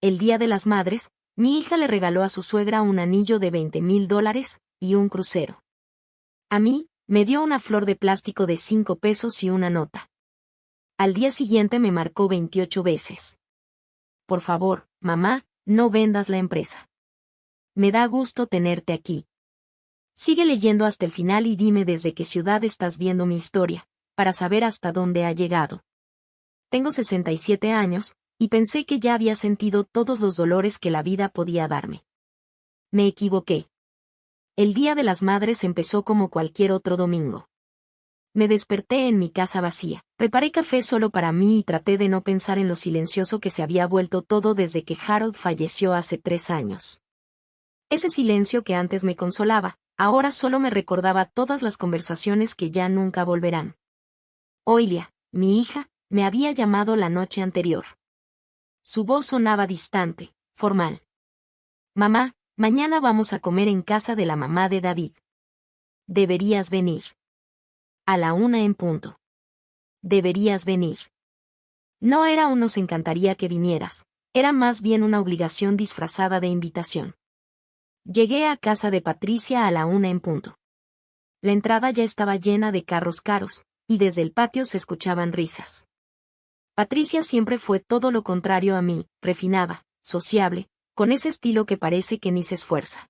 El Día de las Madres, mi hija le regaló a su suegra un anillo de $20,000 y un crucero. A mí, me dio una flor de plástico de 5 pesos y una nota. Al día siguiente me marcó 28 veces. Por favor, mamá, no vendas la empresa. Me da gusto tenerte aquí. Sigue leyendo hasta el final y dime desde qué ciudad estás viendo mi historia, para saber hasta dónde ha llegado. Tengo 67 años, y pensé que ya había sentido todos los dolores que la vida podía darme. Me equivoqué. El Día de las Madres empezó como cualquier otro domingo. Me desperté en mi casa vacía, preparé café solo para mí y traté de no pensar en lo silencioso que se había vuelto todo desde que Harold falleció hace 3 años. Ese silencio que antes me consolaba, ahora solo me recordaba todas las conversaciones que ya nunca volverán. Oilia, mi hija, me había llamado la noche anterior. Su voz sonaba distante, formal. Mamá, mañana vamos a comer en casa de la mamá de David. Deberías venir. A la 1 en punto. Deberías venir. No era un nos encantaría que vinieras, era más bien una obligación disfrazada de invitación. Llegué a casa de Patricia a la 1 en punto. La entrada ya estaba llena de carros caros, y desde el patio se escuchaban risas. Patricia siempre fue todo lo contrario a mí, refinada, sociable, con ese estilo que parece que ni se esfuerza.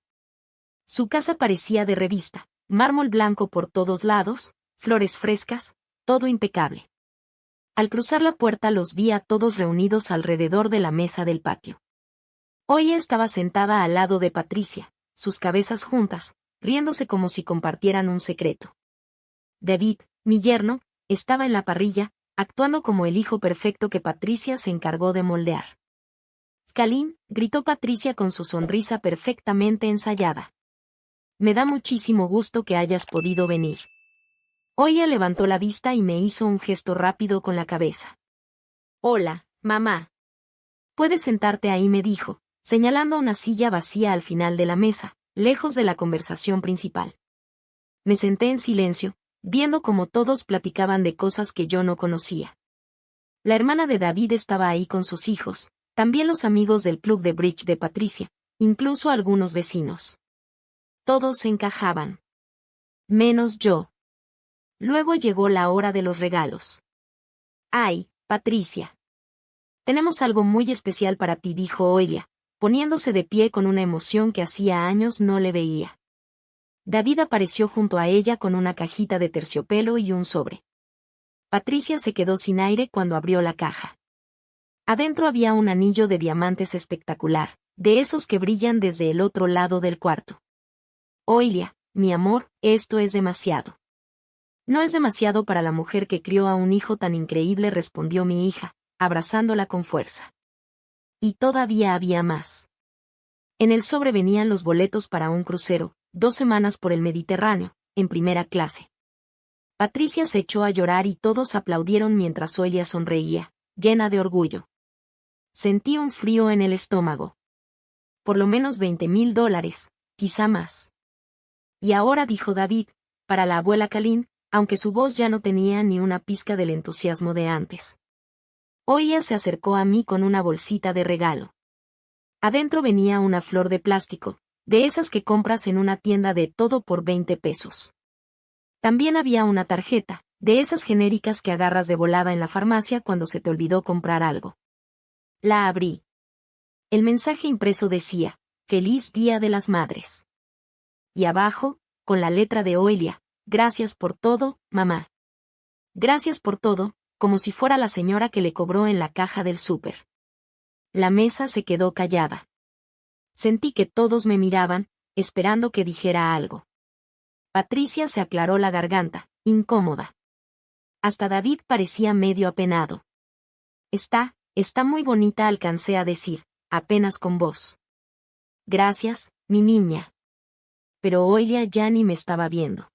Su casa parecía de revista, mármol blanco por todos lados, flores frescas, todo impecable. Al cruzar la puerta los vi a todos reunidos alrededor de la mesa del patio. Hoy estaba sentada al lado de Patricia, sus cabezas juntas, riéndose como si compartieran un secreto. David, mi yerno, estaba en la parrilla, actuando como el hijo perfecto que Patricia se encargó de moldear. «Kalin», gritó Patricia con su sonrisa perfectamente ensayada. «Me da muchísimo gusto que hayas podido venir». Oya levantó la vista y me hizo un gesto rápido con la cabeza. «Hola, mamá». «Puedes sentarte ahí», me dijo, señalando una silla vacía al final de la mesa, lejos de la conversación principal. Me senté en silencio, viendo cómo todos platicaban de cosas que yo no conocía. La hermana de David estaba ahí con sus hijos, también los amigos del club de bridge de Patricia, incluso algunos vecinos. Todos se encajaban. Menos yo. Luego llegó la hora de los regalos. «Ay, Patricia. Tenemos algo muy especial para ti», dijo Oilia, poniéndose de pie con una emoción que hacía años no le veía. David apareció junto a ella con una cajita de terciopelo y un sobre. Patricia se quedó sin aire cuando abrió la caja. Adentro había un anillo de diamantes espectacular, de esos que brillan desde el otro lado del cuarto. «Oilia, mi amor, esto es demasiado». «No es demasiado para la mujer que crió a un hijo tan increíble», respondió mi hija, abrazándola con fuerza. Y todavía había más. En el sobre venían los boletos para un crucero, 2 semanas por el Mediterráneo, en primera clase. Patricia se echó a llorar y todos aplaudieron mientras Oilia sonreía, llena de orgullo. Sentí un frío en el estómago. Por lo menos $20,000, quizá más. Y ahora, dijo David, para la abuela Kalin, aunque su voz ya no tenía ni una pizca del entusiasmo de antes. Oilia se acercó a mí con una bolsita de regalo. Adentro venía una flor de plástico, de esas que compras en una tienda de todo por 20 pesos. También había una tarjeta, de esas genéricas que agarras de volada en la farmacia cuando se te olvidó comprar algo. La abrí. El mensaje impreso decía, «Feliz Día de las Madres». Y abajo, con la letra de Oilia, «Gracias por todo, mamá». Gracias por todo, como si fuera la señora que le cobró en la caja del súper. La mesa se quedó callada. Sentí que todos me miraban, esperando que dijera algo. Patricia se aclaró la garganta, incómoda. Hasta David parecía medio apenado. Está muy bonita», alcancé a decir, apenas con voz. «Gracias, mi niña». Pero Oilia ya ni me estaba viendo.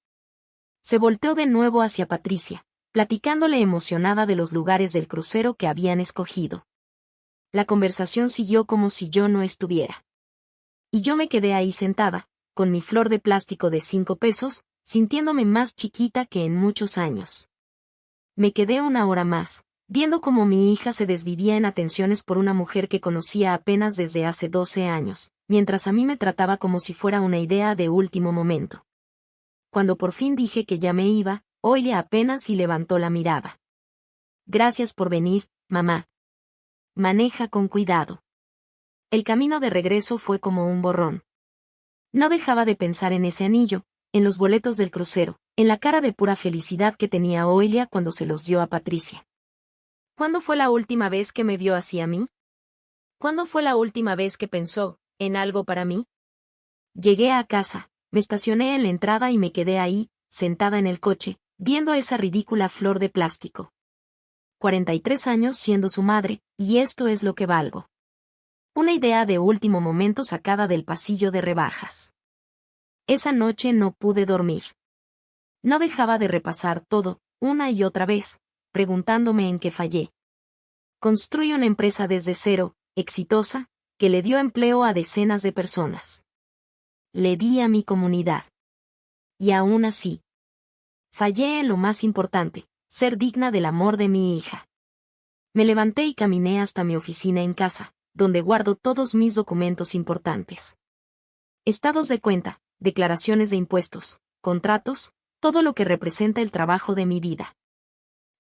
Se volteó de nuevo hacia Patricia, platicándole emocionada de los lugares del crucero que habían escogido. La conversación siguió como si yo no estuviera. Y yo me quedé ahí sentada, con mi flor de plástico de 5 pesos, sintiéndome más chiquita que en muchos años. Me quedé 1 hora más, viendo cómo mi hija se desvivía en atenciones por una mujer que conocía apenas desde hace 12 años, mientras a mí me trataba como si fuera una idea de último momento. Cuando por fin dije que ya me iba, Oilia apenas si levantó la mirada. Gracias por venir, mamá. Maneja con cuidado. El camino de regreso fue como un borrón. No dejaba de pensar en ese anillo, en los boletos del crucero, en la cara de pura felicidad que tenía Oilia cuando se los dio a Patricia. ¿Cuándo fue la última vez que me vio así a mí? ¿Cuándo fue la última vez que pensó en algo para mí? Llegué a casa, me estacioné en la entrada y me quedé ahí, sentada en el coche, viendo a esa ridícula flor de plástico. 43 años siendo su madre, y esto es lo que valgo. Una idea de último momento sacada del pasillo de rebajas. Esa noche no pude dormir. No dejaba de repasar todo, una y otra vez, preguntándome en qué fallé. Construí una empresa desde cero, exitosa, que le dio empleo a decenas de personas. Le di a mi comunidad. Y aún así, fallé en lo más importante, ser digna del amor de mi hija. Me levanté y caminé hasta mi oficina en casa, donde guardo todos mis documentos importantes. Estados de cuenta, declaraciones de impuestos, contratos, todo lo que representa el trabajo de mi vida.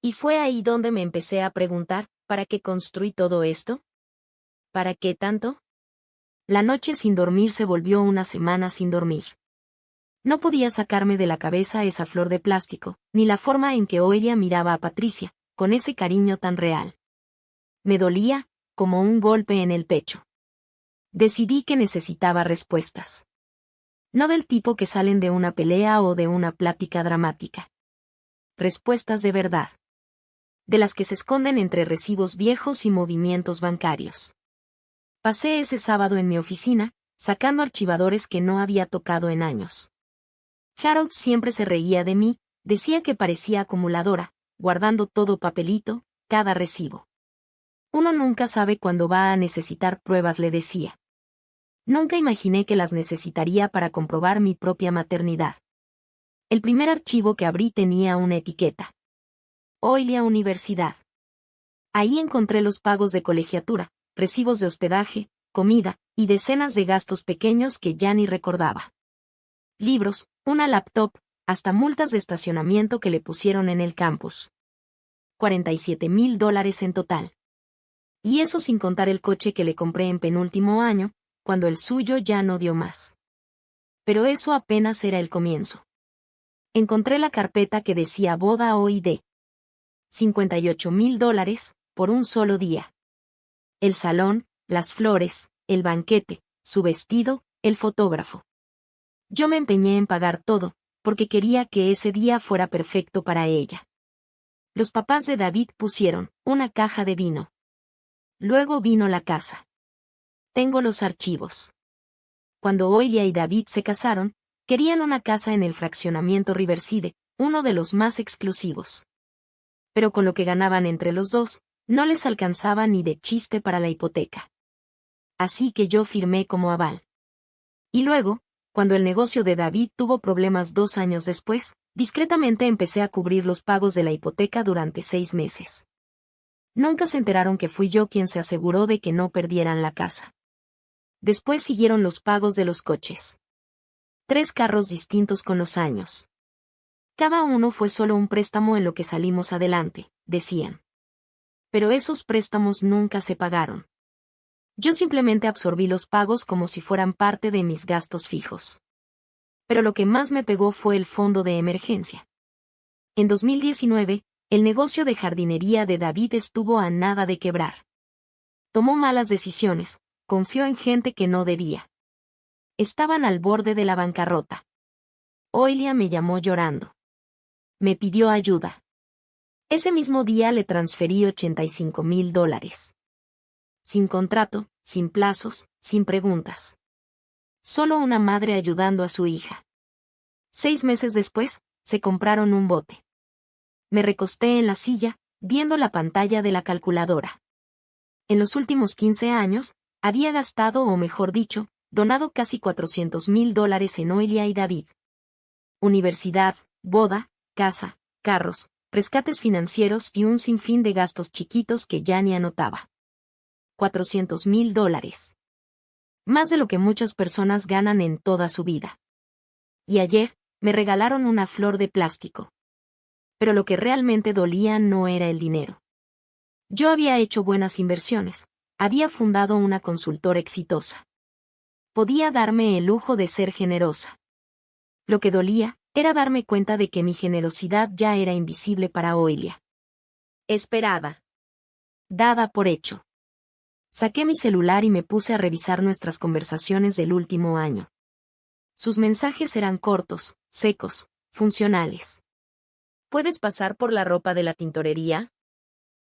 Y fue ahí donde me empecé a preguntar, ¿para qué construí todo esto? ¿Para qué tanto? La noche sin dormir se volvió una semana sin dormir. No podía sacarme de la cabeza esa flor de plástico, ni la forma en que Oilia miraba a Patricia, con ese cariño tan real. Me dolía, como un golpe en el pecho. Decidí que necesitaba respuestas. No del tipo que salen de una pelea o de una plática dramática. Respuestas de verdad. De las que se esconden entre recibos viejos y movimientos bancarios. Pasé ese sábado en mi oficina, sacando archivadores que no había tocado en años. Harold siempre se reía de mí, decía que parecía acumuladora, guardando todo papelito, cada recibo. Uno nunca sabe cuándo va a necesitar pruebas, le decía. Nunca imaginé que las necesitaría para comprobar mi propia maternidad. El primer archivo que abrí tenía una etiqueta. Oilia Universidad. Ahí encontré los pagos de colegiatura, recibos de hospedaje, comida, y decenas de gastos pequeños que ya ni recordaba. Libros, una laptop, hasta multas de estacionamiento que le pusieron en el campus. $47,000 en total. Y eso sin contar el coche que le compré en penúltimo año, cuando el suyo ya no dio más. Pero eso apenas era el comienzo. Encontré la carpeta que decía boda hoy de $58,000 por un solo día. El salón, las flores, el banquete, su vestido, el fotógrafo. Yo me empeñé en pagar todo, porque quería que ese día fuera perfecto para ella. Los papás de David pusieron una caja de vino. Luego vino la casa. Tengo los archivos. Cuando Oilia y David se casaron, querían una casa en el fraccionamiento Riverside, uno de los más exclusivos. Pero con lo que ganaban entre los dos, no les alcanzaba ni de chiste para la hipoteca. Así que yo firmé como aval. Y luego, cuando el negocio de David tuvo problemas 2 años después, discretamente empecé a cubrir los pagos de la hipoteca durante 6 meses. Nunca se enteraron que fui yo quien se aseguró de que no perdieran la casa. Después siguieron los pagos de los coches. 3 carros distintos con los años. Cada uno fue solo un préstamo en lo que salimos adelante, decían. Pero esos préstamos nunca se pagaron. Yo simplemente absorbí los pagos como si fueran parte de mis gastos fijos. Pero lo que más me pegó fue el fondo de emergencia. En 2019, el negocio de jardinería de David estuvo a nada de quebrar. Tomó malas decisiones, confió en gente que no debía. Estaban al borde de la bancarrota. Oilia me llamó llorando. Me pidió ayuda. Ese mismo día le transferí $85,000. Sin contrato, sin plazos, sin preguntas. Solo una madre ayudando a su hija. 6 meses después, se compraron un bote. Me recosté en la silla, viendo la pantalla de la calculadora. En los últimos 15 años, había gastado o mejor dicho, donado casi $400,000 en Oilia y David. Universidad, boda, casa, carros, rescates financieros y un sinfín de gastos chiquitos que ya ni anotaba. $400,000. Más de lo que muchas personas ganan en toda su vida. Y ayer, me regalaron una flor de plástico. Pero lo que realmente dolía no era el dinero. Yo había hecho buenas inversiones, había fundado una consultora exitosa. Podía darme el lujo de ser generosa. Lo que dolía era darme cuenta de que mi generosidad ya era invisible para Oilia. Esperada. Dada por hecho. Saqué mi celular y me puse a revisar nuestras conversaciones del último año. Sus mensajes eran cortos, secos, funcionales. ¿Puedes pasar por la ropa de la tintorería?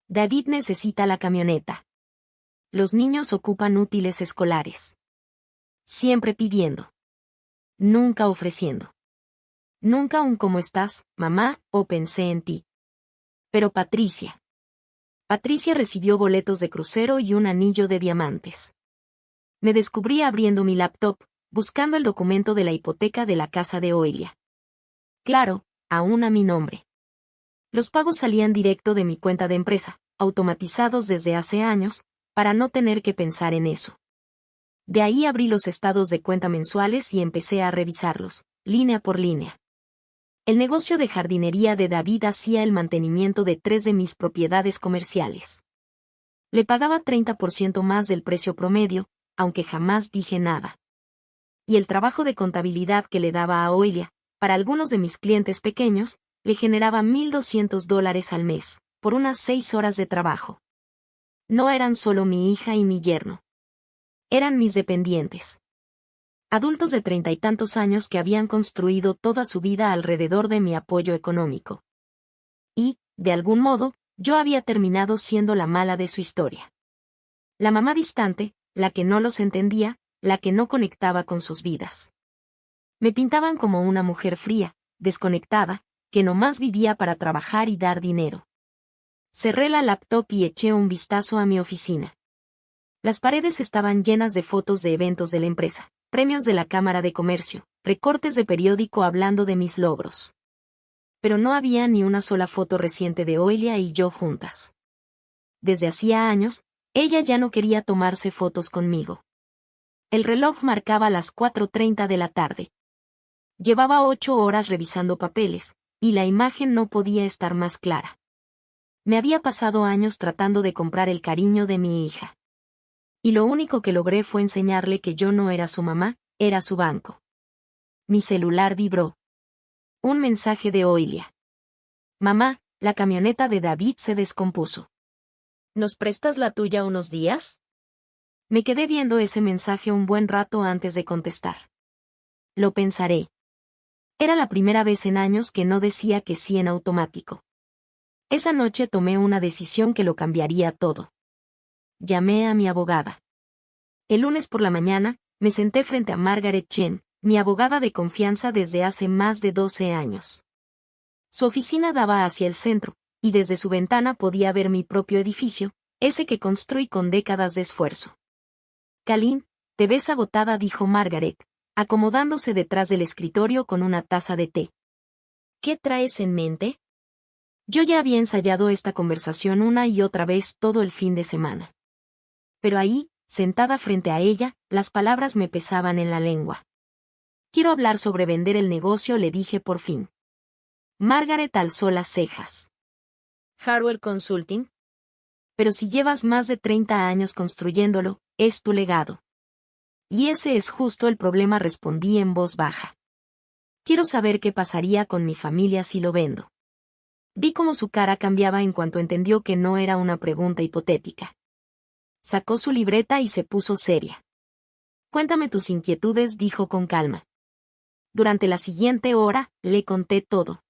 David necesita la camioneta. Los niños ocupan útiles escolares. Siempre pidiendo. Nunca ofreciendo. Nunca un ¿cómo estás, mamá? O pensé en ti. Pero Patricia. Patricia recibió boletos de crucero y un anillo de diamantes. Me descubrí abriendo mi laptop, buscando el documento de la hipoteca de la casa de Oilia. Claro, aún a mi nombre. Los pagos salían directo de mi cuenta de empresa, automatizados desde hace años, para no tener que pensar en eso. De ahí abrí los estados de cuenta mensuales y empecé a revisarlos, línea por línea. El negocio de jardinería de David hacía el mantenimiento de 3 de mis propiedades comerciales. Le pagaba 30% más del precio promedio, aunque jamás dije nada. Y el trabajo de contabilidad que le daba a Oilia, para algunos de mis clientes pequeños, le generaba $1,200 al mes, por unas 6 horas de trabajo. No eran solo mi hija y mi yerno. Eran mis dependientes. Adultos de 30 y tantos años que habían construido toda su vida alrededor de mi apoyo económico. Y, de algún modo, yo había terminado siendo la mala de su historia. La mamá distante, la que no los entendía, la que no conectaba con sus vidas. Me pintaban como una mujer fría, desconectada, que nomás vivía para trabajar y dar dinero. Cerré la laptop y eché un vistazo a mi oficina. Las paredes estaban llenas de fotos de eventos de la empresa, premios de la Cámara de Comercio, recortes de periódico hablando de mis logros. Pero no había ni una sola foto reciente de Oilia y yo juntas. Desde hacía años, ella ya no quería tomarse fotos conmigo. El reloj marcaba las 4:30 de la tarde. Llevaba 8 horas revisando papeles, y la imagen no podía estar más clara. Me había pasado años tratando de comprar el cariño de mi hija. Y lo único que logré fue enseñarle que yo no era su mamá, era su banco. Mi celular vibró. Un mensaje de Oilia. Mamá, la camioneta de David se descompuso. ¿Nos prestas la tuya unos días? Me quedé viendo ese mensaje un buen rato antes de contestar. Lo pensaré. Era la primera vez en años que no decía que sí en automático. Esa noche tomé una decisión que lo cambiaría todo. Llamé a mi abogada. El lunes por la mañana, me senté frente a Margaret Chen, mi abogada de confianza desde hace más de 12 años. Su oficina daba hacia el centro, y desde su ventana podía ver mi propio edificio, ese que construí con décadas de esfuerzo. Colleen, te ves agotada, dijo Margaret, acomodándose detrás del escritorio con una taza de té. ¿Qué traes en mente? Yo ya había ensayado esta conversación una y otra vez todo el fin de semana. Pero ahí, sentada frente a ella, las palabras me pesaban en la lengua. Quiero hablar sobre vender el negocio, le dije por fin. Margaret alzó las cejas. ¿Harwell Consulting? Pero si llevas más de 30 años construyéndolo, es tu legado. Y ese es justo el problema, respondí en voz baja. Quiero saber qué pasaría con mi familia si lo vendo. Vi cómo su cara cambiaba en cuanto entendió que no era una pregunta hipotética. Sacó su libreta y se puso seria. Cuéntame tus inquietudes, dijo con calma. Durante la siguiente hora, le conté todo.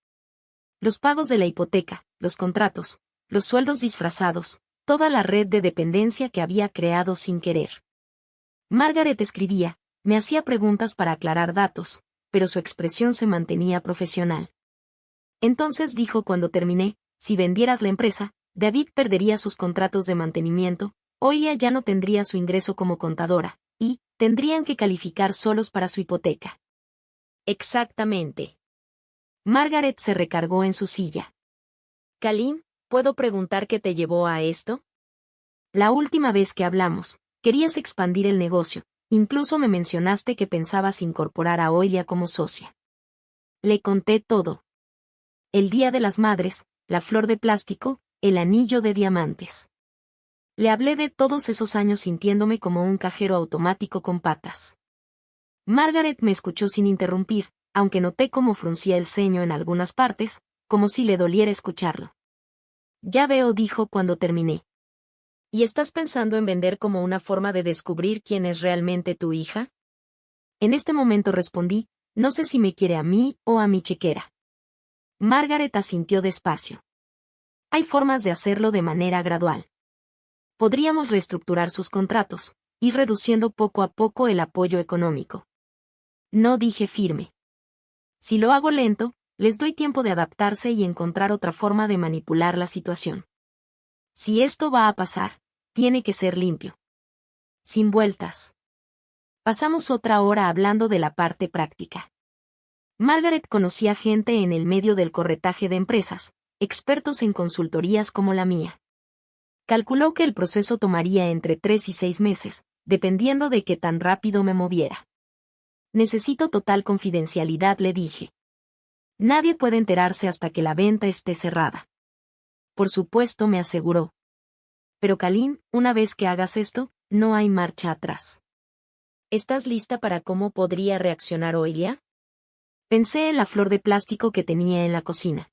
Los pagos de la hipoteca, los contratos, los sueldos disfrazados, toda la red de dependencia que había creado sin querer. Margaret escribía, me hacía preguntas para aclarar datos, pero su expresión se mantenía profesional. Entonces dijo cuando terminé, si vendieras la empresa, David perdería sus contratos de mantenimiento, Oilia ya no tendría su ingreso como contadora, y tendrían que calificar solos para su hipoteca. Exactamente. Margaret se recargó en su silla. Kalin, ¿puedo preguntar qué te llevó a esto? La última vez que hablamos, querías expandir el negocio, incluso me mencionaste que pensabas incorporar a Oilia como socia. Le conté todo. El Día de las Madres, la flor de plástico, el anillo de diamantes. Le hablé de todos esos años sintiéndome como un cajero automático con patas. Margaret me escuchó sin interrumpir, aunque noté cómo fruncía el ceño en algunas partes, como si le doliera escucharlo. Ya veo, dijo cuando terminé. ¿Y estás pensando en vender como una forma de descubrir quién es realmente tu hija? En este momento respondí, no sé si me quiere a mí o a mi chequera. Margaret asintió despacio. Hay formas de hacerlo de manera gradual. Podríamos reestructurar sus contratos, ir reduciendo poco a poco el apoyo económico. No, dije firme. Si lo hago lento, les doy tiempo de adaptarse y encontrar otra forma de manipular la situación. Si esto va a pasar, tiene que ser limpio. Sin vueltas. Pasamos otra hora hablando de la parte práctica. Margaret conocía gente en el medio del corretaje de empresas, expertos en consultorías como la mía. Calculó que el proceso tomaría entre 3 y 6 meses, dependiendo de qué tan rápido me moviera. Necesito total confidencialidad, le dije. Nadie puede enterarse hasta que la venta esté cerrada. Por supuesto, me aseguró. Pero Kalin, una vez que hagas esto, no hay marcha atrás. ¿Estás lista para cómo podría reaccionar Oilia? Pensé en la flor de plástico que tenía en la cocina.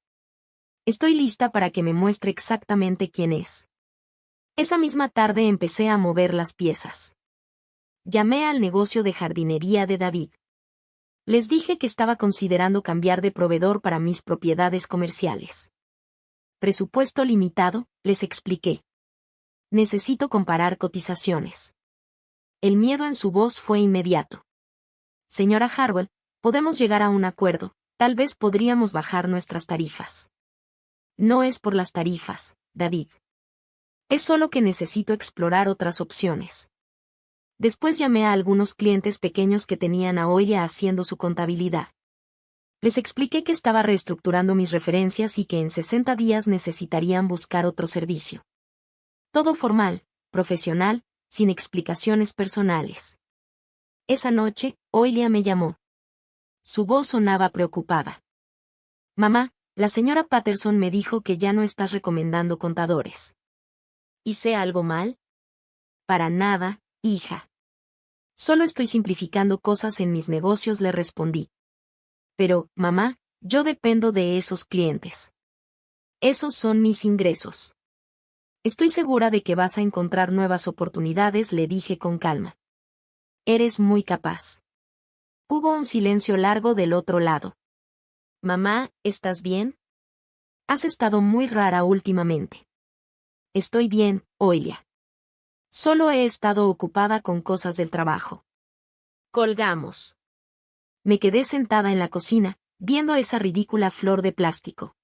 Estoy lista para que me muestre exactamente quién es. Esa misma tarde empecé a mover las piezas. Llamé al negocio de jardinería de David. Les dije que estaba considerando cambiar de proveedor para mis propiedades comerciales. Presupuesto limitado, les expliqué. Necesito comparar cotizaciones. El miedo en su voz fue inmediato. Señora Harwell, podemos llegar a un acuerdo, tal vez podríamos bajar nuestras tarifas. No es por las tarifas, David. Es solo que necesito explorar otras opciones. Después llamé a algunos clientes pequeños que tenían a Oilia haciendo su contabilidad. Les expliqué que estaba reestructurando mis referencias y que en 60 días necesitarían buscar otro servicio. Todo formal, profesional, sin explicaciones personales. Esa noche, Oilia me llamó. Su voz sonaba preocupada. Mamá, la señora Patterson me dijo que ya no estás recomendando contadores. ¿Hice algo mal? Para nada, hija. Solo estoy simplificando cosas en mis negocios, le respondí. Pero, mamá, yo dependo de esos clientes. Esos son mis ingresos. Estoy segura de que vas a encontrar nuevas oportunidades, le dije con calma. Eres muy capaz. Hubo un silencio largo del otro lado. Mamá, ¿estás bien? Has estado muy rara últimamente. Estoy bien, Oilia. Solo he estado ocupada con cosas del trabajo. Colgamos. Me quedé sentada en la cocina, viendo esa ridícula flor de plástico.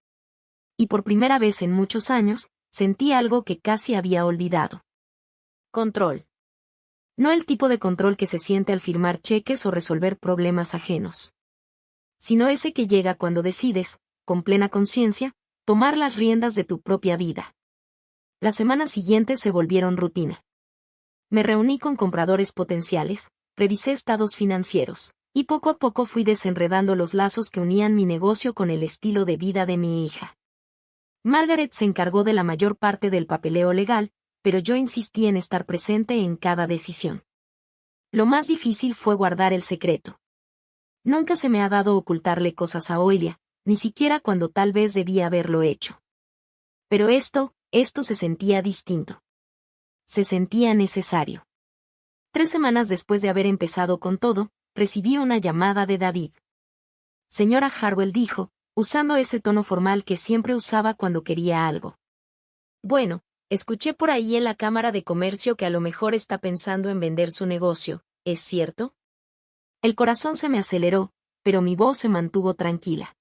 Y por primera vez en muchos años, sentí algo que casi había olvidado. Control. No el tipo de control que se siente al firmar cheques o resolver problemas ajenos. Sino ese que llega cuando decides, con plena conciencia, tomar las riendas de tu propia vida. Las semanas siguientes se volvieron rutina. Me reuní con compradores potenciales, revisé estados financieros, y poco a poco fui desenredando los lazos que unían mi negocio con el estilo de vida de mi hija. Margaret se encargó de la mayor parte del papeleo legal, pero yo insistí en estar presente en cada decisión. Lo más difícil fue guardar el secreto. Nunca se me ha dado ocultarle cosas a Oilia, ni siquiera cuando tal vez debía haberlo hecho. Pero esto se sentía distinto. Se sentía necesario. 3 semanas después de haber empezado con todo, recibí una llamada de David. Señora Harwell, dijo, usando ese tono formal que siempre usaba cuando quería algo. Bueno, escuché por ahí en la Cámara de Comercio que a lo mejor está pensando en vender su negocio, ¿es cierto? El corazón se me aceleró, pero mi voz se mantuvo tranquila.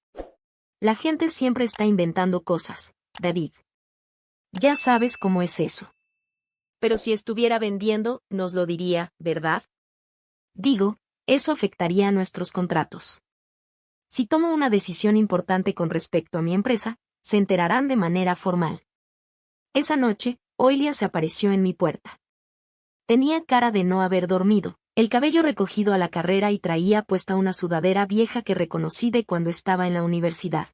La gente siempre está inventando cosas, David. Ya sabes cómo es eso. Pero si estuviera vendiendo, nos lo diría, ¿verdad? Digo, eso afectaría a nuestros contratos. Si tomo una decisión importante con respecto a mi empresa, se enterarán de manera formal. Esa noche, Oilia se apareció en mi puerta. Tenía cara de no haber dormido, el cabello recogido a la carrera y traía puesta una sudadera vieja que reconocí de cuando estaba en la universidad.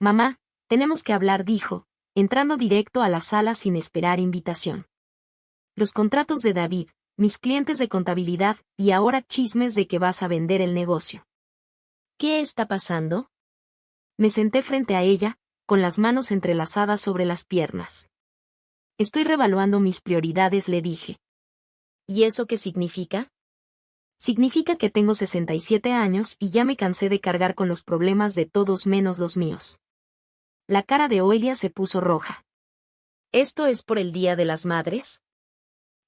Mamá, tenemos que hablar, dijo, entrando directo a la sala sin esperar invitación. Los contratos de David, mis clientes de contabilidad, y ahora chismes de que vas a vender el negocio. ¿Qué está pasando? Me senté frente a ella, con las manos entrelazadas sobre las piernas. Estoy revaluando mis prioridades, le dije. ¿Y eso qué significa? Significa que tengo 67 años y ya me cansé de cargar con los problemas de todos menos los míos. La cara de Oilia se puso roja. ¿Esto es por el Día de las Madres?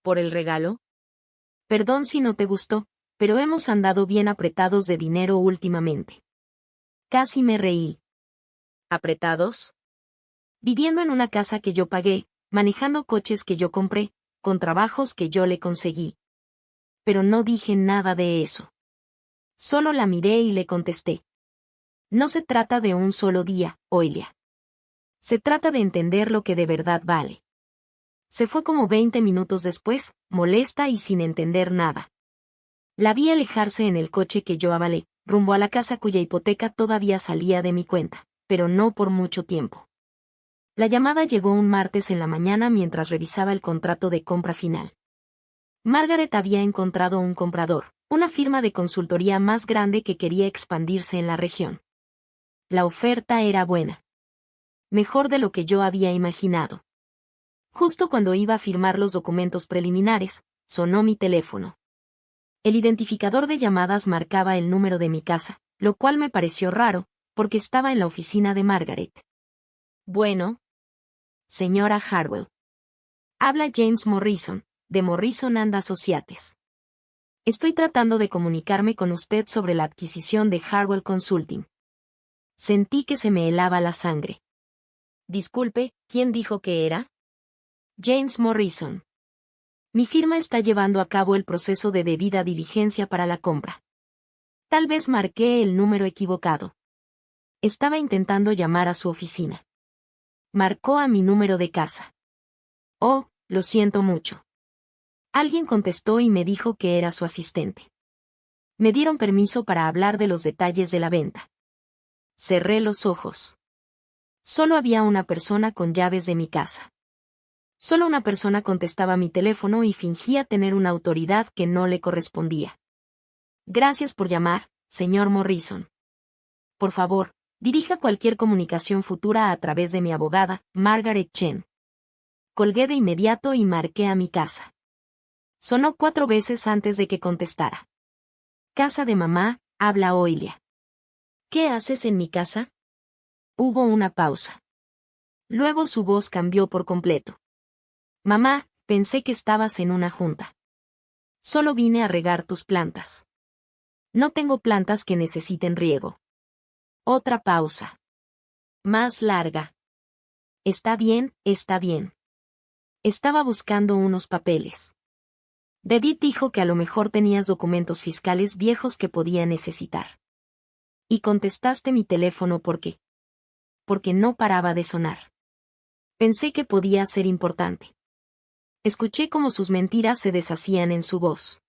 ¿Por el regalo? Perdón si no te gustó, pero hemos andado bien apretados de dinero últimamente. Casi me reí. ¿Apretados? Viviendo en una casa que yo pagué, manejando coches que yo compré, con trabajos que yo le conseguí. Pero no dije nada de eso. Solo la miré y le contesté. No se trata de un solo día, Oilia. Se trata de entender lo que de verdad vale. Se fue como 20 minutos después, molesta y sin entender nada. La vi alejarse en el coche que yo avalé, rumbo a la casa cuya hipoteca todavía salía de mi cuenta, pero no por mucho tiempo. La llamada llegó un martes en la mañana mientras revisaba el contrato de compra final. Margaret había encontrado un comprador, una firma de consultoría más grande que quería expandirse en la región. La oferta era buena. Mejor de lo que yo había imaginado. Justo cuando iba a firmar los documentos preliminares, sonó mi teléfono. El identificador de llamadas marcaba el número de mi casa, lo cual me pareció raro, porque estaba en la oficina de Margaret. Bueno. Señora Harwell. Habla James Morrison, de Morrison and Associates. Estoy tratando de comunicarme con usted sobre la adquisición de Harwell Consulting. Sentí que se me helaba la sangre. Disculpe, ¿quién dijo que era? James Morrison. Mi firma está llevando a cabo el proceso de debida diligencia para la compra. Tal vez marqué el número equivocado. Estaba intentando llamar a su oficina. Marcó a mi número de casa. Oh, lo siento mucho. Alguien contestó y me dijo que era su asistente. Me dieron permiso para hablar de los detalles de la venta. Cerré los ojos. Solo había una persona con llaves de mi casa. Solo una persona contestaba mi teléfono y fingía tener una autoridad que no le correspondía. Gracias por llamar, señor Morrison. Por favor, dirija cualquier comunicación futura a través de mi abogada, Margaret Chen. Colgué de inmediato y marqué a mi casa. Sonó 4 veces antes de que contestara. Casa de mamá, habla Oilia. ¿Qué haces en mi casa? Hubo una pausa. Luego su voz cambió por completo. Mamá, pensé que estabas en una junta. Solo vine a regar tus plantas. No tengo plantas que necesiten riego. Otra pausa. Más larga. Está bien, está bien. Estaba buscando unos papeles. David dijo que a lo mejor tenías documentos fiscales viejos que podía necesitar. Y contestaste mi teléfono porque no paraba de sonar. Pensé que podía ser importante. Escuché cómo sus mentiras se deshacían en su voz.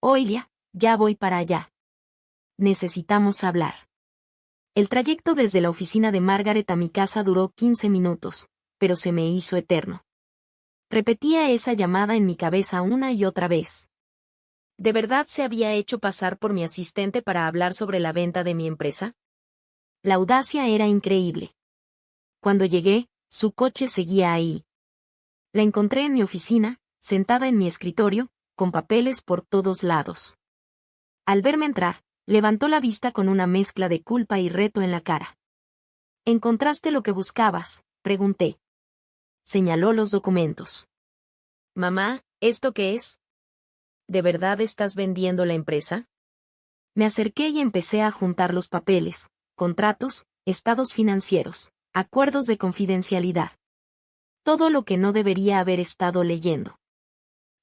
Oilia, ya voy para allá. Necesitamos hablar. El trayecto desde la oficina de Margaret a mi casa duró 15 minutos, pero se me hizo eterno. Repetía esa llamada en mi cabeza una y otra vez. ¿De verdad se había hecho pasar por mi asistente para hablar sobre la venta de mi empresa? La audacia era increíble. Cuando llegué, su coche seguía ahí. La encontré en mi oficina, sentada en mi escritorio, con papeles por todos lados. Al verme entrar, levantó la vista con una mezcla de culpa y reto en la cara. ¿Encontraste lo que buscabas?, pregunté. Señaló los documentos. Mamá, ¿esto qué es? ¿De verdad estás vendiendo la empresa? Me acerqué y empecé a juntar los papeles, contratos, estados financieros, acuerdos de confidencialidad. Todo lo que no debería haber estado leyendo.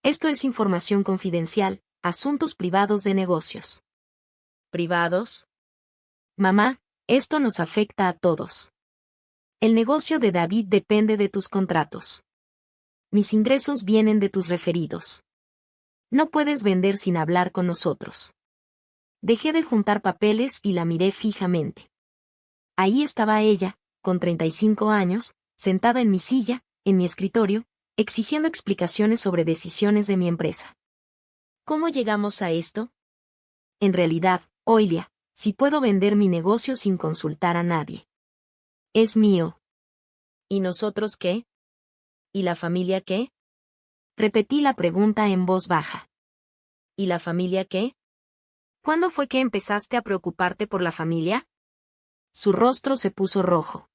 Esto es información confidencial, asuntos privados de negocios. ¿Privados? Mamá, esto nos afecta a todos. El negocio de David depende de tus contratos. Mis ingresos vienen de tus referidos. No puedes vender sin hablar con nosotros. Dejé de juntar papeles y la miré fijamente. Ahí estaba ella, con 35 años, sentada en mi silla, en mi escritorio, exigiendo explicaciones sobre decisiones de mi empresa. ¿Cómo llegamos a esto? En realidad, Oilia, si puedo vender mi negocio sin consultar a nadie. Es mío. ¿Y nosotros qué? ¿Y la familia qué? Repetí la pregunta en voz baja. ¿Y la familia qué? ¿Cuándo fue que empezaste a preocuparte por la familia? Su rostro se puso rojo.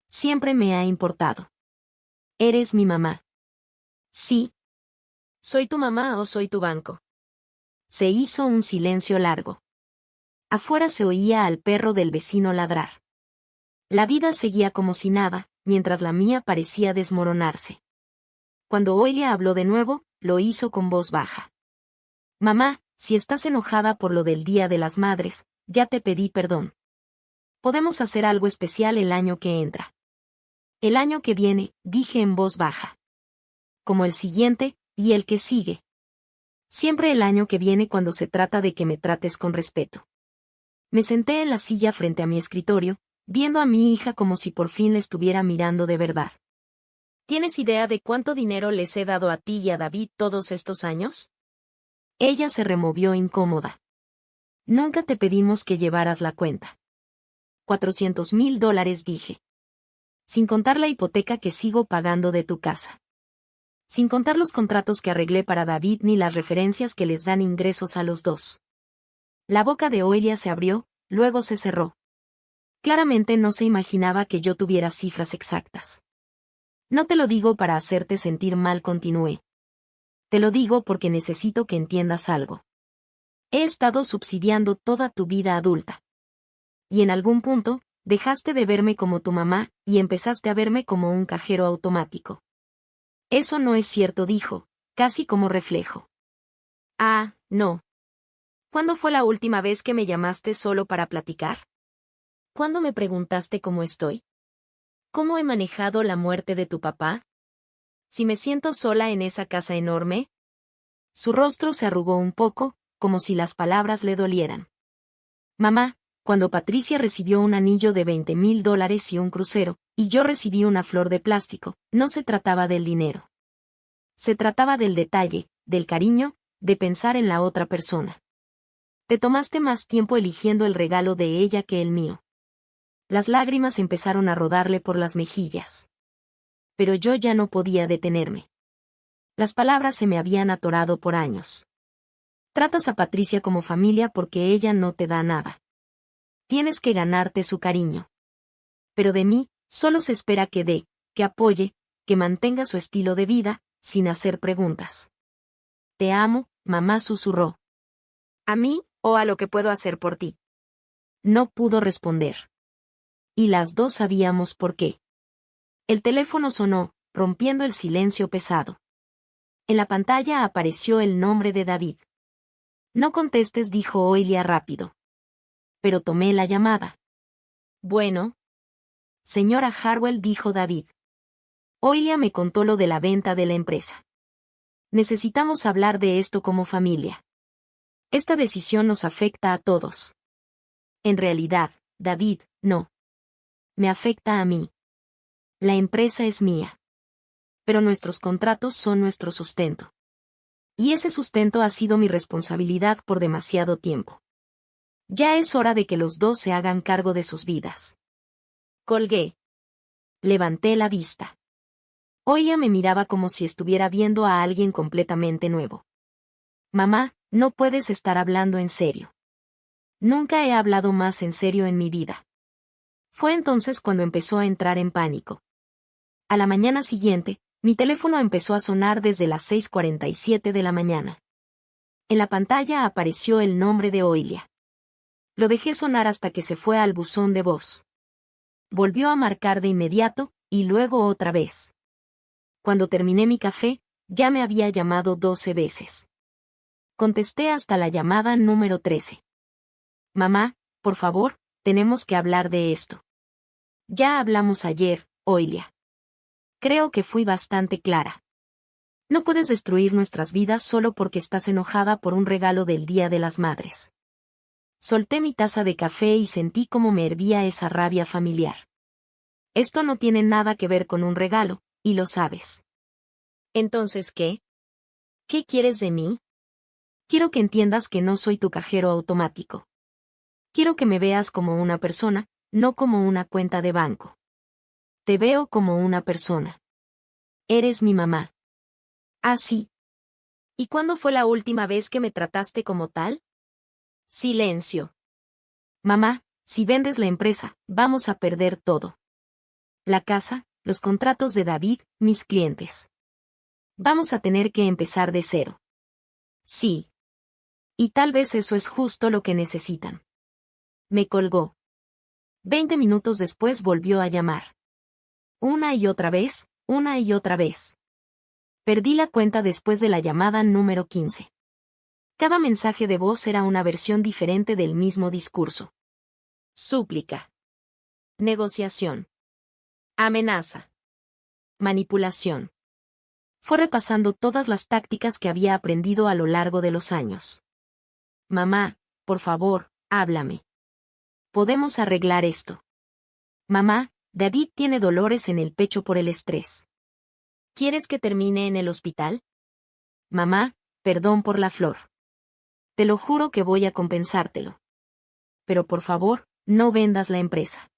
Siempre me ha importado. ¿Eres mi mamá? Sí. ¿Soy tu mamá o soy tu banco? Se hizo un silencio largo. Afuera se oía al perro del vecino ladrar. La vida seguía como si nada, mientras la mía parecía desmoronarse. Cuando Oilia habló de nuevo, lo hizo con voz baja. Mamá, si estás enojada por lo del Día de las Madres, ya te pedí perdón. Podemos hacer algo especial el año que entra. El año que viene, dije en voz baja. Como el siguiente, y el que sigue. Siempre el año que viene cuando se trata de que me trates con respeto. Me senté en la silla frente a mi escritorio, viendo a mi hija como si por fin la estuviera mirando de verdad. ¿Tienes idea de cuánto dinero les he dado a ti y a David todos estos años? Ella se removió incómoda. Nunca te pedimos que llevaras la cuenta. $400,000, dije. Sin contar la hipoteca que sigo pagando de tu casa. Sin contar los contratos que arreglé para David ni las referencias que les dan ingresos a los dos. La boca de Oilia se abrió, luego se cerró. Claramente no se imaginaba que yo tuviera cifras exactas. No te lo digo para hacerte sentir mal, continué. Te lo digo porque necesito que entiendas algo. He estado subsidiando toda tu vida adulta. Y en algún punto, dejaste de verme como tu mamá y empezaste a verme como un cajero automático. Eso no es cierto, dijo, casi como reflejo. Ah, no. ¿Cuándo fue la última vez que me llamaste solo para platicar? ¿Cuándo me preguntaste cómo estoy? ¿Cómo he manejado la muerte de tu papá? ¿Si me siento sola en esa casa enorme? Su rostro se arrugó un poco, como si las palabras le dolieran. Mamá, cuando Patricia recibió un anillo de $20,000 y un crucero, y yo recibí una flor de plástico, no se trataba del dinero. Se trataba del detalle, del cariño, de pensar en la otra persona. Te tomaste más tiempo eligiendo el regalo de ella que el mío. Las lágrimas empezaron a rodarle por las mejillas. Pero yo ya no podía detenerme. Las palabras se me habían atorado por años. Tratas a Patricia como familia porque ella no te da nada. Tienes que ganarte su cariño. Pero de mí, solo se espera que dé, que apoye, que mantenga su estilo de vida, sin hacer preguntas. Te amo, mamá susurró. ¿A mí, o a lo que puedo hacer por ti? No pudo responder. Y las dos sabíamos por qué. El teléfono sonó, rompiendo el silencio pesado. En la pantalla apareció el nombre de David. No contestes, dijo Oilia rápido. Pero tomé la llamada. Bueno. Señora Harwell, dijo David. Oilia me contó lo de la venta de la empresa. Necesitamos hablar de esto como familia. Esta decisión nos afecta a todos. En realidad, David, no. Me afecta a mí. La empresa es mía. Pero nuestros contratos son nuestro sustento. Y ese sustento ha sido mi responsabilidad por demasiado tiempo. Ya es hora de que los dos se hagan cargo de sus vidas. Colgué. Levanté la vista. Oilia me miraba como si estuviera viendo a alguien completamente nuevo. Mamá, no puedes estar hablando en serio. Nunca he hablado más en serio en mi vida. Fue entonces cuando empezó a entrar en pánico. A la mañana siguiente, mi teléfono empezó a sonar desde las 6:47 de la mañana. En la pantalla apareció el nombre de Oilia. Lo dejé sonar hasta que se fue al buzón de voz. Volvió a marcar de inmediato, y luego otra vez. Cuando terminé mi café, ya me había llamado 12 veces. Contesté hasta la llamada número 13. Mamá, por favor, tenemos que hablar de esto. Ya hablamos ayer, Oilia. Creo que fui bastante clara. No puedes destruir nuestras vidas solo porque estás enojada por un regalo del Día de las Madres. Solté mi taza de café y sentí cómo me hervía esa rabia familiar. Esto no tiene nada que ver con un regalo, y lo sabes. ¿Entonces qué? ¿Qué quieres de mí? Quiero que entiendas que no soy tu cajero automático. Quiero que me veas como una persona, no como una cuenta de banco. Te veo como una persona. Eres mi mamá. Ah, sí. ¿Y cuándo fue la última vez que me trataste como tal? Silencio. Mamá, si vendes la empresa, vamos a perder todo. La casa, los contratos de David, mis clientes. Vamos a tener que empezar de cero. Sí. Y tal vez eso es justo lo que necesitan. Me colgó. 20 minutos después volvió a llamar. Una y otra vez, una y otra vez. Perdí la cuenta después de la llamada número 15. Cada mensaje de voz era una versión diferente del mismo discurso. Súplica. Negociación. Amenaza. Manipulación. Fue repasando todas las tácticas que había aprendido a lo largo de los años. Mamá, por favor, háblame. Podemos arreglar esto. Mamá, David tiene dolores en el pecho por el estrés. ¿Quieres que termine en el hospital? Mamá, perdón por la flor. Te lo juro que voy a compensártelo. Pero por favor, no vendas la empresa.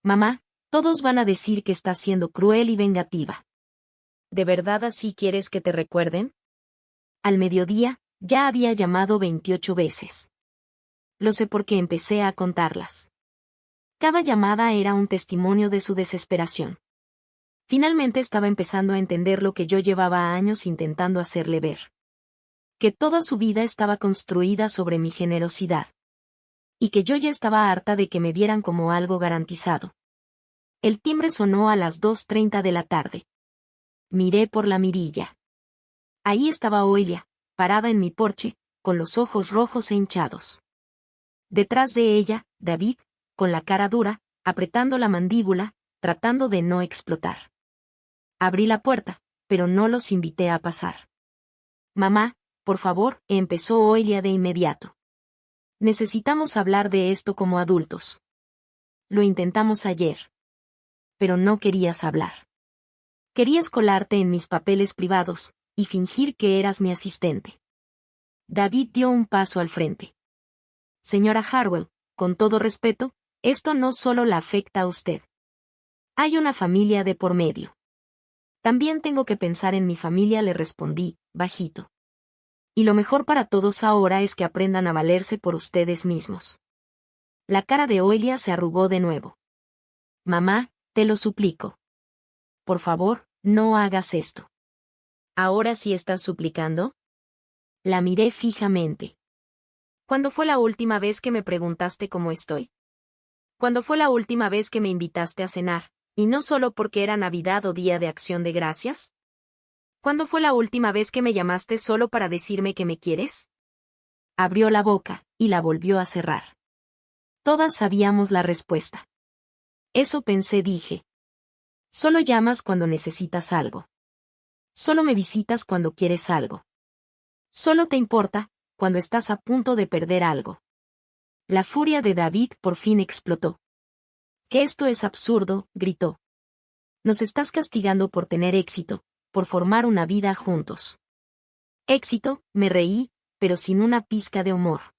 Mamá, todos van a decir que estás siendo cruel y vengativa. ¿De verdad así quieres que te recuerden? Al mediodía, ya había llamado 28 veces. Lo sé porque empecé a contarlas. Cada llamada era un testimonio de su desesperación. Finalmente estaba empezando a entender lo que yo llevaba años intentando hacerle ver. Que toda su vida estaba construida sobre mi generosidad. Y que yo ya estaba harta de que me vieran como algo garantizado. El timbre sonó a las 2:30 de la tarde. Miré por la mirilla. Ahí estaba Oilia, parada en mi porche, con los ojos rojos e hinchados. Detrás de ella, David, con la cara dura, apretando la mandíbula, tratando de no explotar. Abrí la puerta, pero no los invité a pasar. Mamá, por favor, empezó Oilia de inmediato. Necesitamos hablar de esto como adultos. Lo intentamos ayer. Pero no querías hablar. Querías colarte en mis papeles privados, y fingir que eras mi asistente. David dio un paso al frente. Señora Harwell, con todo respeto, esto no solo la afecta a usted. Hay una familia de por medio. También tengo que pensar en mi familia, le respondí, bajito. Y lo mejor para todos ahora es que aprendan a valerse por ustedes mismos. La cara de Oilia se arrugó de nuevo. Mamá, te lo suplico. Por favor, no hagas esto. ¿Ahora sí estás suplicando? La miré fijamente. ¿Cuándo fue la última vez que me preguntaste cómo estoy? ¿Cuándo fue la última vez que me invitaste a cenar, y no solo porque era Navidad o Día de Acción de Gracias? ¿Cuándo fue la última vez que me llamaste solo para decirme que me quieres? Abrió la boca, y la volvió a cerrar. Todas sabíamos la respuesta. Eso pensé, dije. Solo llamas cuando necesitas algo. Solo me visitas cuando quieres algo. Solo te importa, cuando estás a punto de perder algo. La furia de David por fin explotó. «Que esto es absurdo», gritó. «Nos estás castigando por tener éxito, por formar una vida juntos». «¿Éxito?», me reí, pero sin una pizca de humor.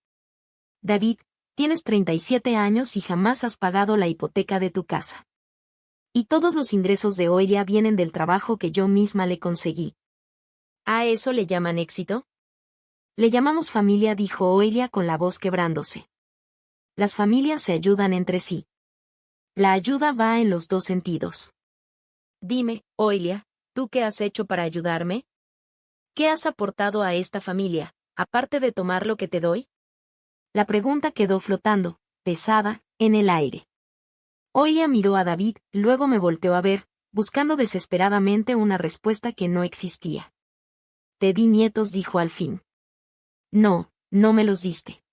«David, tienes 37 años y jamás has pagado la hipoteca de tu casa. Y todos los ingresos de Oilia vienen del trabajo que yo misma le conseguí». ¿A eso le llaman éxito? Le llamamos familia, dijo Oilia con la voz quebrándose. Las familias se ayudan entre sí. La ayuda va en los dos sentidos. Dime, Oilia, ¿tú qué has hecho para ayudarme? ¿Qué has aportado a esta familia, aparte de tomar lo que te doy? La pregunta quedó flotando, pesada, en el aire. Oilia miró a David, luego me volteó a ver, buscando desesperadamente una respuesta que no existía. Te di nietos, dijo al fin. No, no me los diste.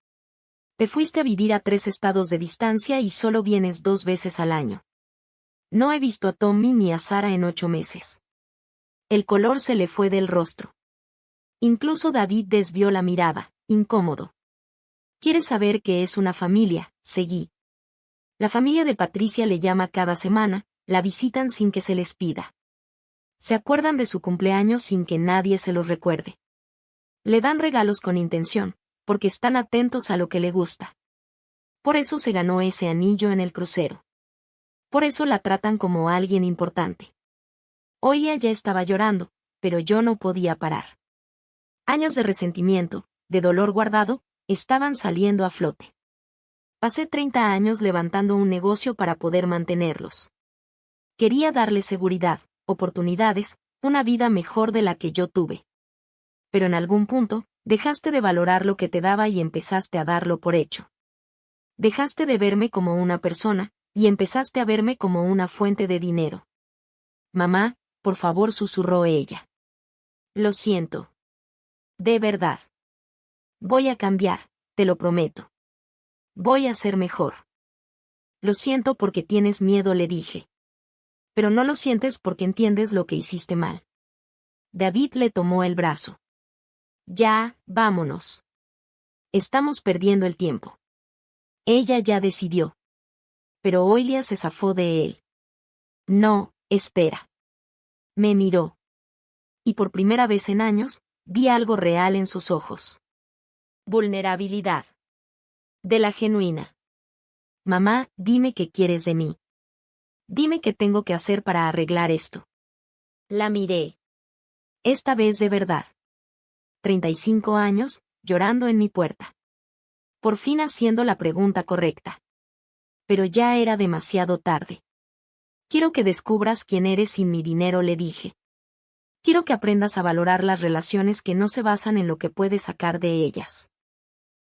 Te fuiste a vivir a 3 estados de distancia y solo vienes 2 veces al año. No he visto a Tommy ni a Sara en 8 meses. El color se le fue del rostro. Incluso David desvió la mirada, incómodo. ¿Quieres saber qué es una familia? Seguí. La familia de Patricia le llama cada semana, la visitan sin que se les pida. Se acuerdan de su cumpleaños sin que nadie se los recuerde. Le dan regalos con intención, porque están atentos a lo que le gusta. Por eso se ganó ese anillo en el crucero. Por eso la tratan como alguien importante. Oilia ya estaba llorando, pero yo no podía parar. Años de resentimiento, de dolor guardado, estaban saliendo a flote. Pasé 30 años levantando un negocio para poder mantenerlos. Quería darles seguridad, oportunidades, una vida mejor de la que yo tuve. Pero en algún punto, dejaste de valorar lo que te daba y empezaste a darlo por hecho. Dejaste de verme como una persona, y empezaste a verme como una fuente de dinero. Mamá, por favor, susurró ella. Lo siento. De verdad. Voy a cambiar, te lo prometo. Voy a ser mejor. Lo siento porque tienes miedo, le dije. Pero no lo sientes porque entiendes lo que hiciste mal. David le tomó el brazo. Ya, vámonos. Estamos perdiendo el tiempo. Ella ya decidió. Pero Oilia se zafó de él. No, espera. Me miró. Y por primera vez en años, vi algo real en sus ojos. Vulnerabilidad. De la genuina. Mamá, dime qué quieres de mí. Dime qué tengo que hacer para arreglar esto. La miré. Esta vez de verdad. 35 años, llorando en mi puerta. Por fin haciendo la pregunta correcta. Pero ya era demasiado tarde. Quiero que descubras quién eres sin mi dinero, le dije. Quiero que aprendas a valorar las relaciones que no se basan en lo que puedes sacar de ellas.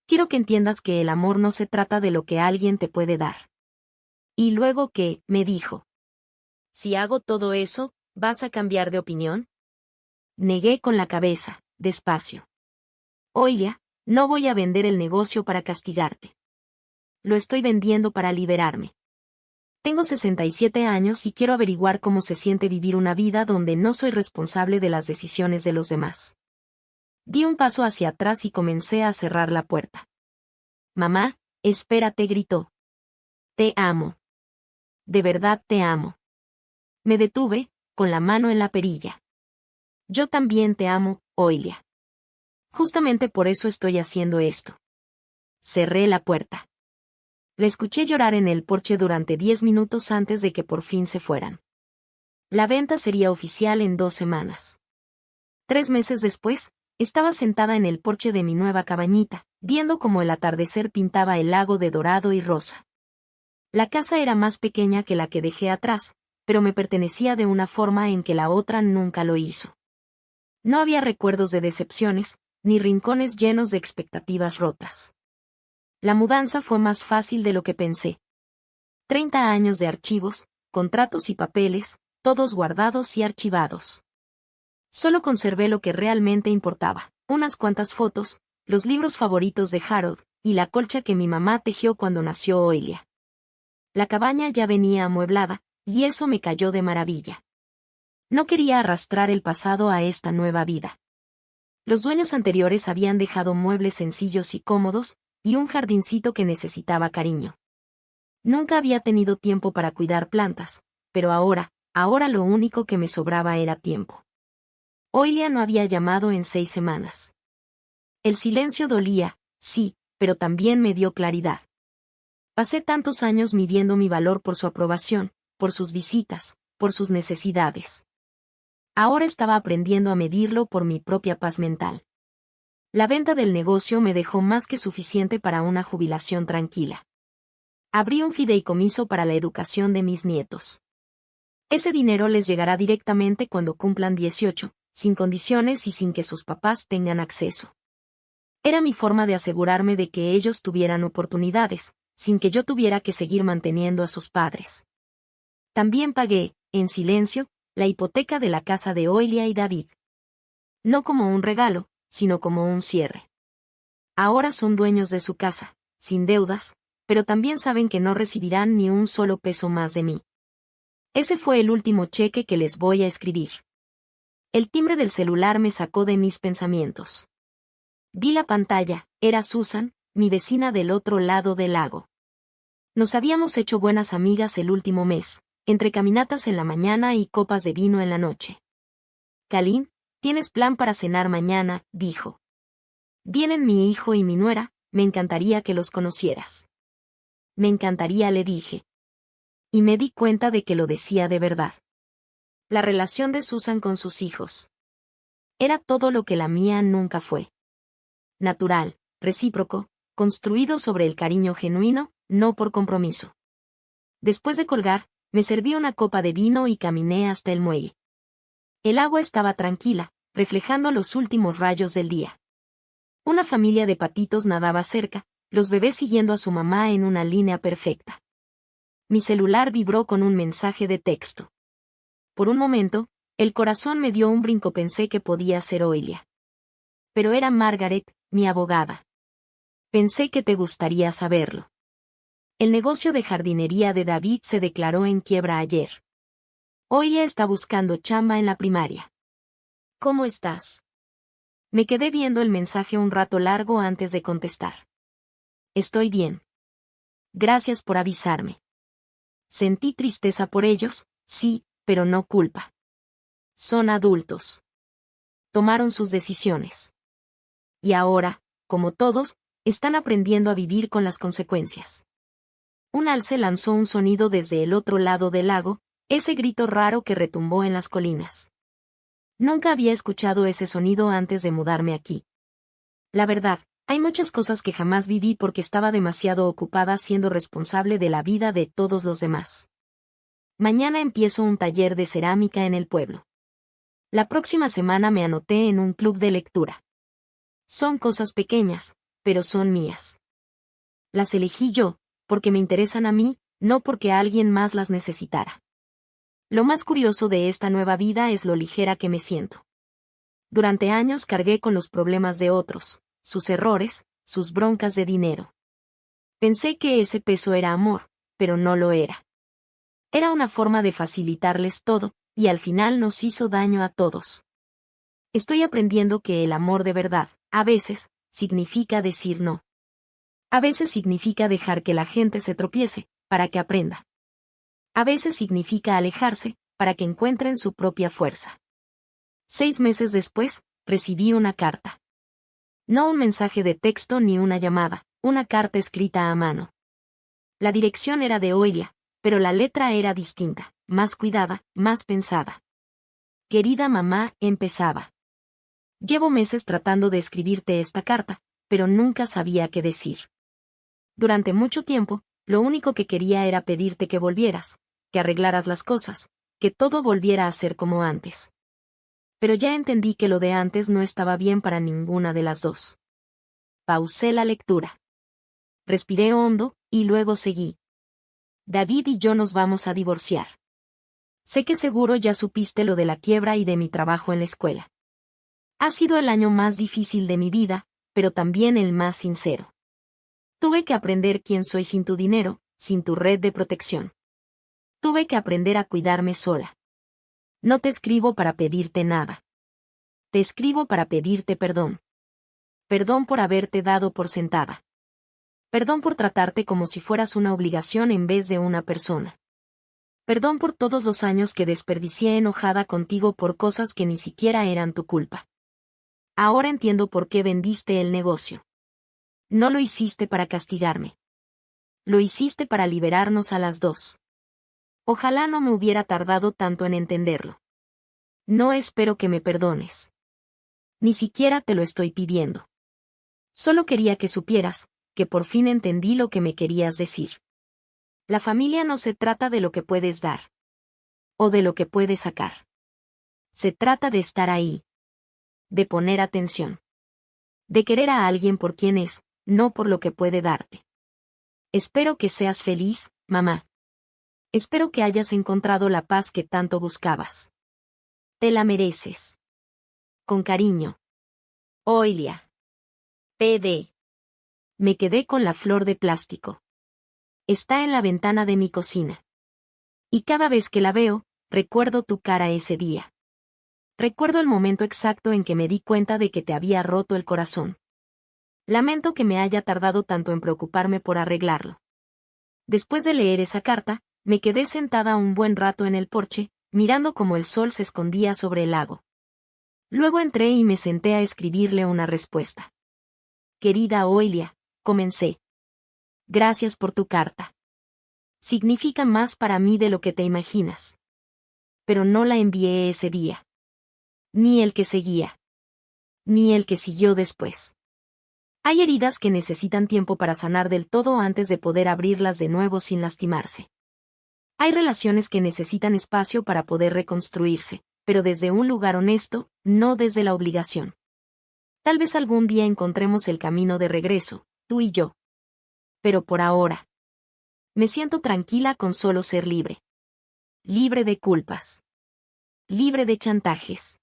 Quiero que entiendas que el amor no se trata de lo que alguien te puede dar. Y luego ¿qué?, me dijo. Si hago todo eso, ¿vas a cambiar de opinión? Negué con la cabeza, despacio. Oilia, no voy a vender el negocio para castigarte. Lo estoy vendiendo para liberarme. Tengo 67 años y quiero averiguar cómo se siente vivir una vida donde no soy responsable de las decisiones de los demás. Di un paso hacia atrás y comencé a cerrar la puerta. Mamá, espérate, gritó. Te amo. De verdad te amo. Me detuve, con la mano en la perilla. Yo también te amo, Oilia. Justamente por eso estoy haciendo esto. Cerré la puerta. La escuché llorar en el porche durante 10 minutos antes de que por fin se fueran. La venta sería oficial en 2 semanas. 3 meses después, estaba sentada en el porche de mi nueva cabañita, viendo cómo el atardecer pintaba el lago de dorado y rosa. La casa era más pequeña que la que dejé atrás, pero me pertenecía de una forma en que la otra nunca lo hizo. No había recuerdos de decepciones, ni rincones llenos de expectativas rotas. La mudanza fue más fácil de lo que pensé. 30 años de archivos, contratos y papeles, todos guardados y archivados. Solo conservé lo que realmente importaba, unas cuantas fotos, los libros favoritos de Harold, y la colcha que mi mamá tejió cuando nació Oilia. La cabaña ya venía amueblada, y eso me cayó de maravilla. No quería arrastrar el pasado a esta nueva vida. Los dueños anteriores habían dejado muebles sencillos y cómodos, y un jardincito que necesitaba cariño. Nunca había tenido tiempo para cuidar plantas, pero ahora lo único que me sobraba era tiempo. Oilia no había llamado en 6 semanas. El silencio dolía, sí, pero también me dio claridad. Pasé tantos años midiendo mi valor por su aprobación, por sus visitas, por sus necesidades. Ahora estaba aprendiendo a medirlo por mi propia paz mental. La venta del negocio me dejó más que suficiente para una jubilación tranquila. Abrí un fideicomiso para la educación de mis nietos. Ese dinero les llegará directamente cuando cumplan 18, sin condiciones y sin que sus papás tengan acceso. Era mi forma de asegurarme de que ellos tuvieran oportunidades, sin que yo tuviera que seguir manteniendo a sus padres. También pagué, en silencio, la hipoteca de la casa de Oilia y David. No como un regalo, sino como un cierre. Ahora son dueños de su casa, sin deudas, pero también saben que no recibirán ni un solo peso más de mí. Ese fue el último cheque que les voy a escribir. El timbre del celular me sacó de mis pensamientos. Vi la pantalla, era Susan, mi vecina del otro lado del lago. Nos habíamos hecho buenas amigas el último mes, entre caminatas en la mañana y copas de vino en la noche. Colleen, ¿tienes plan para cenar mañana?, dijo. Vienen mi hijo y mi nuera, me encantaría que los conocieras. Me encantaría, le dije. Y me di cuenta de que lo decía de verdad. La relación de Susan con sus hijos era todo lo que la mía nunca fue. Natural, recíproco, construido sobre el cariño genuino, no por compromiso. Después de colgar, me serví una copa de vino y caminé hasta el muelle. El agua estaba tranquila, reflejando los últimos rayos del día. Una familia de patitos nadaba cerca, los bebés siguiendo a su mamá en una línea perfecta. Mi celular vibró con un mensaje de texto. Por un momento, el corazón me dio un brinco, pensé que podía ser Oilia. Pero era Margaret, mi abogada. Pensé que te gustaría saberlo. El negocio de jardinería de David se declaró en quiebra ayer. Oilia está buscando chamba en la primaria. ¿Cómo estás? Me quedé viendo el mensaje un rato largo antes de contestar. Estoy bien. Gracias por avisarme. Sentí tristeza por ellos, sí, pero no culpa. Son adultos. Tomaron sus decisiones. Y ahora, como todos, están aprendiendo a vivir con las consecuencias. Un alce lanzó un sonido desde el otro lado del lago, ese grito raro que retumbó en las colinas. Nunca había escuchado ese sonido antes de mudarme aquí. La verdad, hay muchas cosas que jamás viví porque estaba demasiado ocupada siendo responsable de la vida de todos los demás. Mañana empiezo un taller de cerámica en el pueblo. La próxima semana me anoté en un club de lectura. Son cosas pequeñas, pero son mías. Las elegí yo, porque me interesan a mí, no porque alguien más las necesitara. Lo más curioso de esta nueva vida es lo ligera que me siento. Durante años cargué con los problemas de otros, sus errores, sus broncas de dinero. Pensé que ese peso era amor, pero no lo era. Era una forma de facilitarles todo, y al final nos hizo daño a todos. Estoy aprendiendo que el amor de verdad, a veces, significa decir no. A veces significa dejar que la gente se tropiece, para que aprenda. A veces significa alejarse, para que encuentren su propia fuerza. 6 meses después, recibí una carta. No un mensaje de texto ni una llamada, una carta escrita a mano. La dirección era de Oilia, pero la letra era distinta, más cuidada, más pensada. Querida mamá, empezaba. Llevo meses tratando de escribirte esta carta, pero nunca sabía qué decir. Durante mucho tiempo, lo único que quería era pedirte que volvieras, que arreglaras las cosas, que todo volviera a ser como antes. Pero ya entendí que lo de antes no estaba bien para ninguna de las dos. Pausé la lectura. Respiré hondo, y luego seguí. David y yo nos vamos a divorciar. Sé que seguro ya supiste lo de la quiebra y de mi trabajo en la escuela. Ha sido el año más difícil de mi vida, pero también el más sincero. Tuve que aprender quién soy sin tu dinero, sin tu red de protección. Tuve que aprender a cuidarme sola. No te escribo para pedirte nada. Te escribo para pedirte perdón. Perdón por haberte dado por sentada. Perdón por tratarte como si fueras una obligación en vez de una persona. Perdón por todos los años que desperdicié enojada contigo por cosas que ni siquiera eran tu culpa. Ahora entiendo por qué vendiste el negocio. No lo hiciste para castigarme. Lo hiciste para liberarnos a las dos. Ojalá no me hubiera tardado tanto en entenderlo. No espero que me perdones. Ni siquiera te lo estoy pidiendo. Solo quería que supieras, que por fin entendí lo que me querías decir. La familia no se trata de lo que puedes dar. O de lo que puedes sacar. Se trata de estar ahí. De poner atención. De querer a alguien por quien es, no por lo que puede darte. Espero que seas feliz, mamá. Espero que hayas encontrado la paz que tanto buscabas. Te la mereces. Con cariño. Oilia. PD. Me quedé con la flor de plástico. Está en la ventana de mi cocina. Y cada vez que la veo, recuerdo tu cara ese día. Recuerdo el momento exacto en que me di cuenta de que te había roto el corazón. Lamento que me haya tardado tanto en preocuparme por arreglarlo. Después de leer esa carta, me quedé sentada un buen rato en el porche, mirando cómo el sol se escondía sobre el lago. Luego entré y me senté a escribirle una respuesta. Querida Oilia, comencé. Gracias por tu carta. Significa más para mí de lo que te imaginas. Pero no la envié ese día. Ni el que seguía. Ni el que siguió después. Hay heridas que necesitan tiempo para sanar del todo antes de poder abrirlas de nuevo sin lastimarse. Hay relaciones que necesitan espacio para poder reconstruirse, pero desde un lugar honesto, no desde la obligación. Tal vez algún día encontremos el camino de regreso, tú y yo. Pero por ahora, me siento tranquila con solo ser libre. Libre de culpas. Libre de chantajes.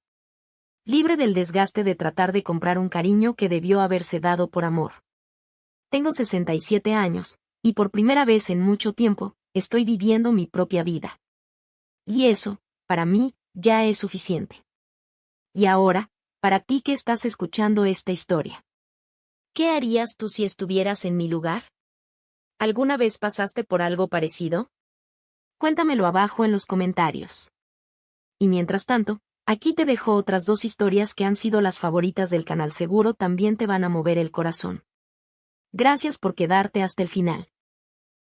Libre del desgaste de tratar de comprar un cariño que debió haberse dado por amor. Tengo 67 años, y por primera vez en mucho tiempo, estoy viviendo mi propia vida. Y eso, para mí, ya es suficiente. Y ahora, para ti que estás escuchando esta historia. ¿Qué harías tú si estuvieras en mi lugar? ¿Alguna vez pasaste por algo parecido? Cuéntamelo abajo en los comentarios. Y mientras tanto, aquí te dejo otras 2 historias que han sido las favoritas del canal, seguro también te van a mover el corazón. Gracias por quedarte hasta el final.